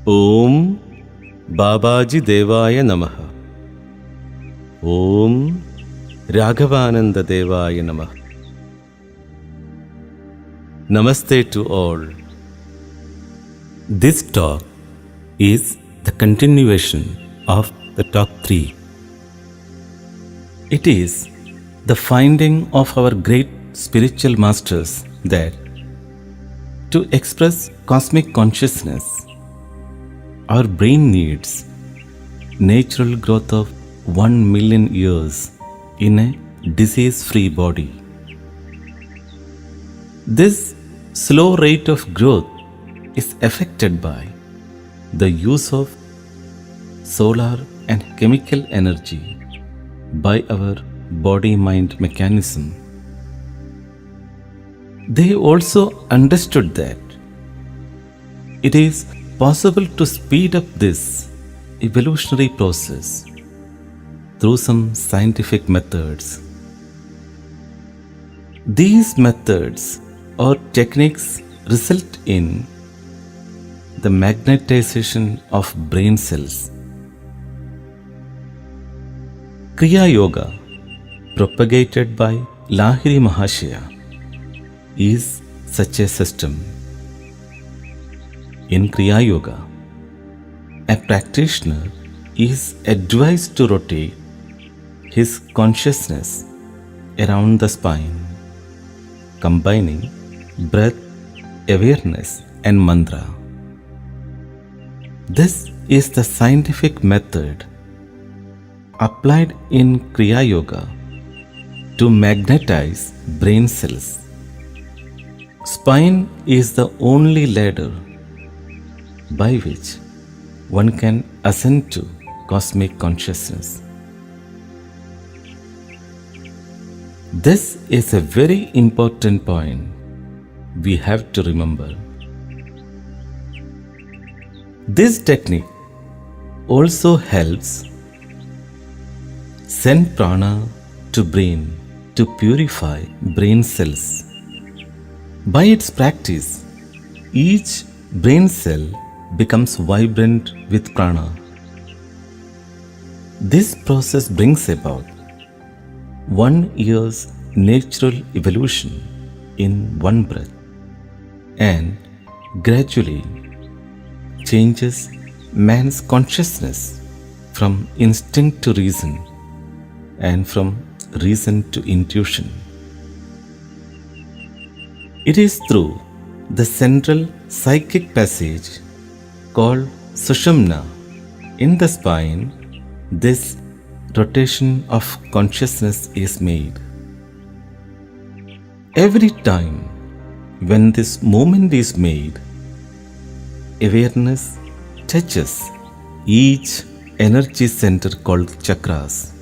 Om Babaji Devaya Namaha. Om Raghavananda Devaya Namaha. Namaste to all. This talk is the continuation of the talk 3. It is the finding of our great spiritual masters that to express cosmic consciousness, our brain needs natural growth of 1 million years in a disease-free body. This slow rate of growth is affected by the use of solar and chemical energy by our body-mind mechanism. They also understood that it is possible to speed up this evolutionary process through some scientific methods. These methods or techniques result in the magnetization of brain cells. Kriya Yoga, propagated by Lahiri Mahashaya, is such a system. In Kriya Yoga, a practitioner is advised to rotate his consciousness around the spine, combining breath, awareness, and mantra. This is the scientific method applied in Kriya Yoga to magnetize brain cells. Spine is the only ladder by which one can ascend to cosmic consciousness. This is a very important point we have to remember. This technique also helps send prana to brain to purify brain cells. By its practice, each brain cell becomes vibrant with prana. This process brings about 1 year's natural evolution in one breath and gradually changes man's consciousness from instinct to reason and from reason to intuition. It is through the central psychic passage called Sushumna in the spine this rotation of consciousness is made. Every time when this movement is made, awareness touches each energy center called chakras.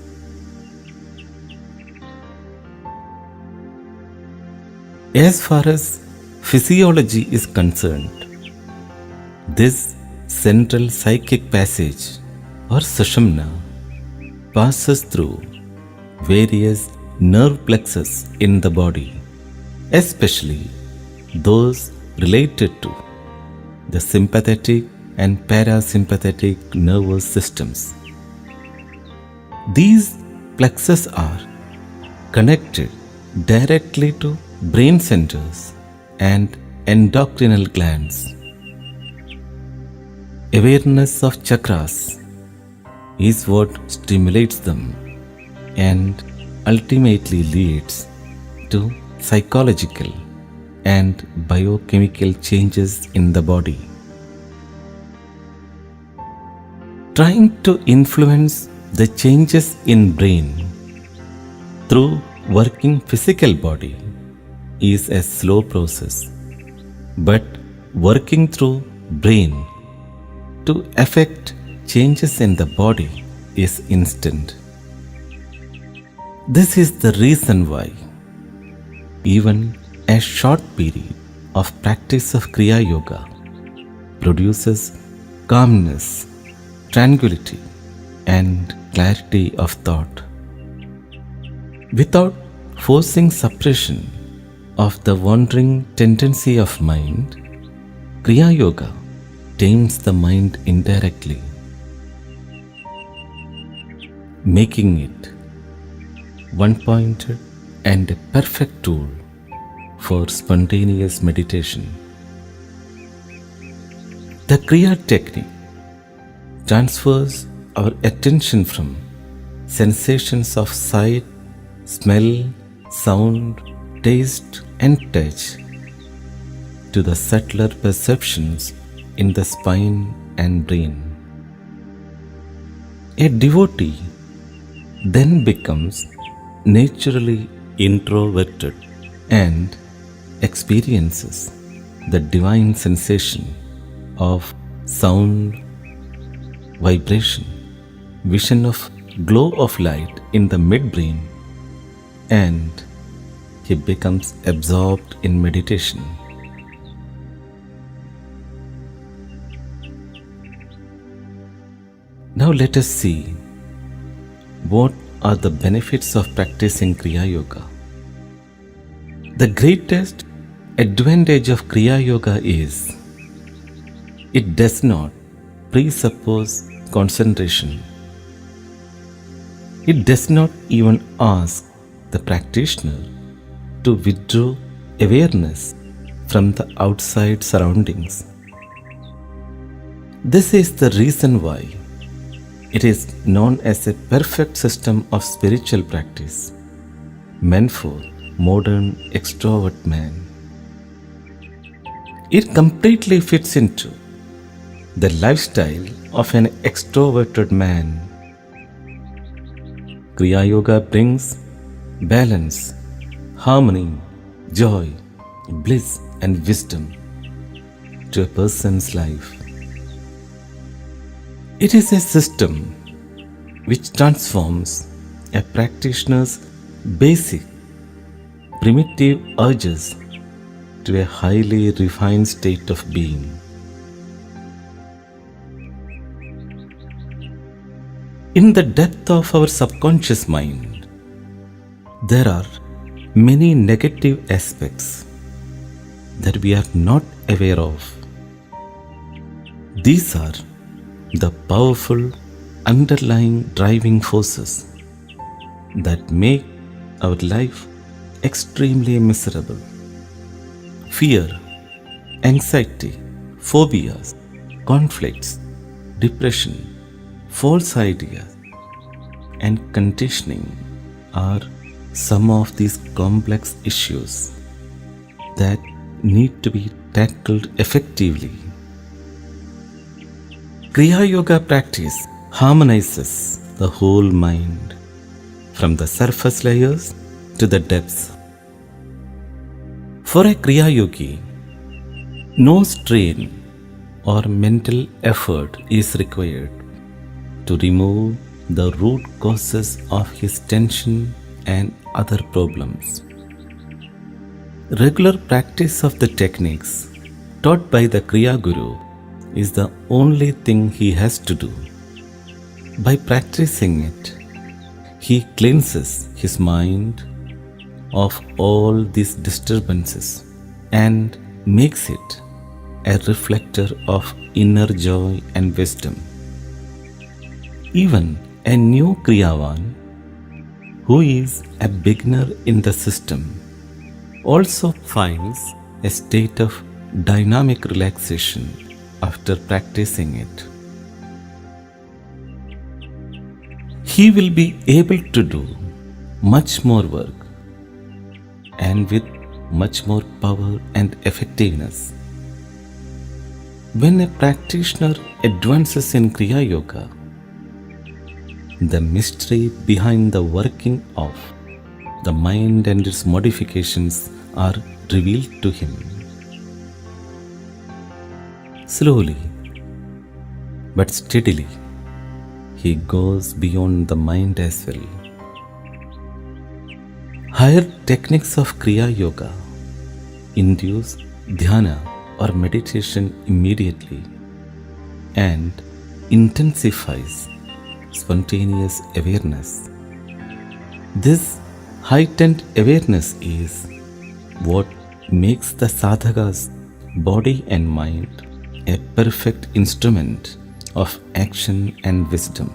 As far as physiology is concerned, this central psychic passage or Sushumna passes through various nerve plexus in the body, especially those related to the sympathetic and parasympathetic nervous systems. These plexus are connected directly to brain centers and endocrinal glands. Awareness of chakras is what stimulates them and ultimately leads to psychological and biochemical changes in the body. Trying to influence the changes in brain through working physical body is a slow process, but working through brain to affect changes in the body is instant. This is the reason why even a short period of practice of Kriya Yoga produces calmness, tranquility, and clarity of thought. Without forcing suppression of the wandering tendency of mind, Kriya Yoga tames the mind indirectly, making it one-pointed and a perfect tool for spontaneous meditation. The Kriya technique transfers our attention from sensations of sight, smell, sound, taste, and touch to the subtler perceptions in the spine and brain. A devotee then becomes naturally introverted and experiences the divine sensation of sound, vibration, vision of glow of light in the midbrain, and he becomes absorbed in meditation. Now let us see what are the benefits of practicing Kriya Yoga. The greatest advantage of Kriya Yoga is it does not presuppose concentration. It does not even ask the practitioner to withdraw awareness from the outside surroundings. This is the reason why it is known as a perfect system of spiritual practice meant for modern extrovert man. It completely fits into the lifestyle of an extroverted man. Kriya Yoga brings balance, harmony, joy, bliss, and wisdom to a person's life. It is a system which transforms a practitioner's basic, primitive urges to a highly refined state of being. In the depth of our subconscious mind, there are many negative aspects that we are not aware of. These are the powerful underlying driving forces that make our life extremely miserable. Fear, anxiety, phobias, conflicts, depression, false ideas, and conditioning are some of these complex issues that need to be tackled effectively. Kriya Yoga practice harmonizes the whole mind, from the surface layers to the depths. For a Kriya Yogi, no strain or mental effort is required to remove the root causes of his tension and other problems. Regular practice of the techniques taught by the Kriya Guru is the only thing he has to do. By practicing it, he cleanses his mind of all these disturbances and makes it a reflector of inner joy and wisdom. Even a new Kriyavan, who is a beginner in the system, also finds a state of dynamic relaxation after practicing it. He will be able to do much more work and with much more power and effectiveness. When a practitioner advances in Kriya Yoga, the mystery behind the working of the mind and its modifications are revealed to him. Slowly but steadily, he goes beyond the mind as well. Higher techniques of Kriya Yoga induce dhyana or meditation immediately and intensifies spontaneous awareness. This heightened awareness is what makes the sadhaka's body and mind a perfect instrument of action and wisdom.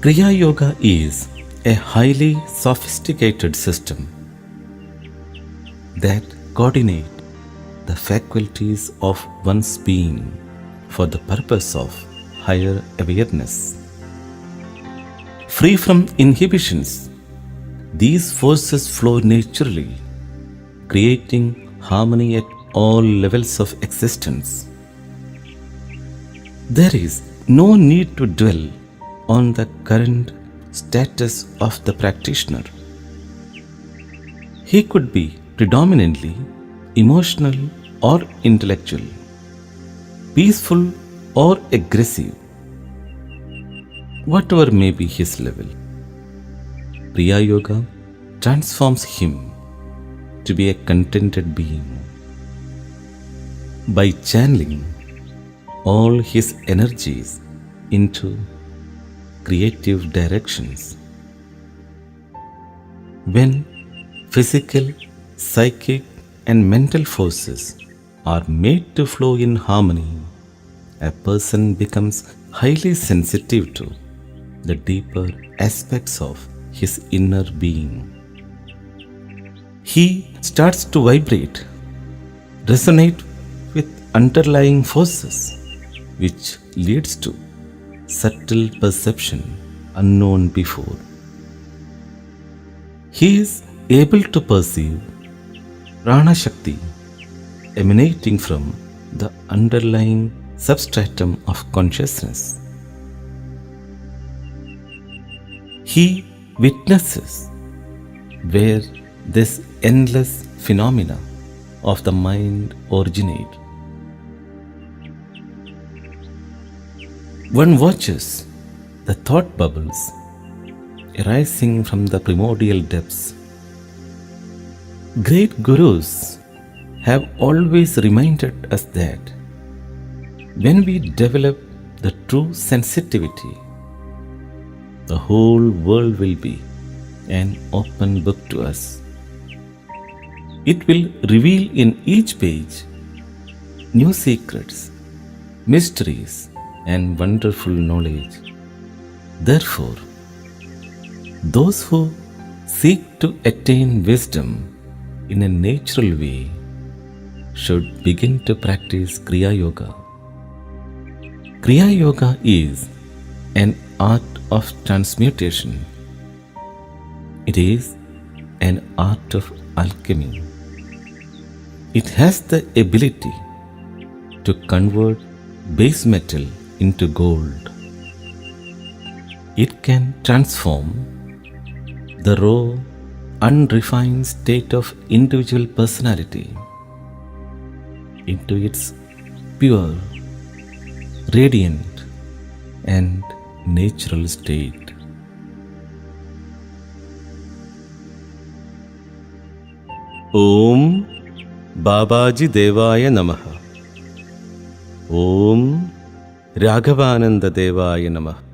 Kriya Yoga is a highly sophisticated system that coordinates the faculties of one's being for the purpose of higher awareness. Free from inhibitions, these forces flow naturally, creating harmony at all levels of existence. There is no need to dwell on the current status of the practitioner. He could be predominantly emotional or intellectual, peaceful or aggressive, whatever may be his level. Kriya Yoga transforms him to be a contented being by channeling all his energies into creative directions. When physical, psychic, and mental forces are made to flow in harmony, a person becomes highly sensitive to the deeper aspects of his inner being. He starts to vibrate, resonate with underlying forces, which leads to subtle perception unknown before. He is able to perceive Prana Shakti emanating from the underlying substratum of consciousness. He witnesses where this endless phenomena of the mind originate. One watches the thought bubbles arising from the primordial depths. Great gurus have always reminded us that when we develop the true sensitivity, the whole world will be an open book to us. It will reveal in each page new secrets, mysteries, and wonderful knowledge. Therefore, those who seek to attain wisdom in a natural way should begin to practice Kriya Yoga. Kriya Yoga is an art of transmutation. It is an art of alchemy. It has the ability to convert base metal into gold. It can transform the raw, unrefined state of individual personality into its pure, radiant, and natural state. Om Babaji Devaya Namaha. Om Raghavananda Devaya Namaha.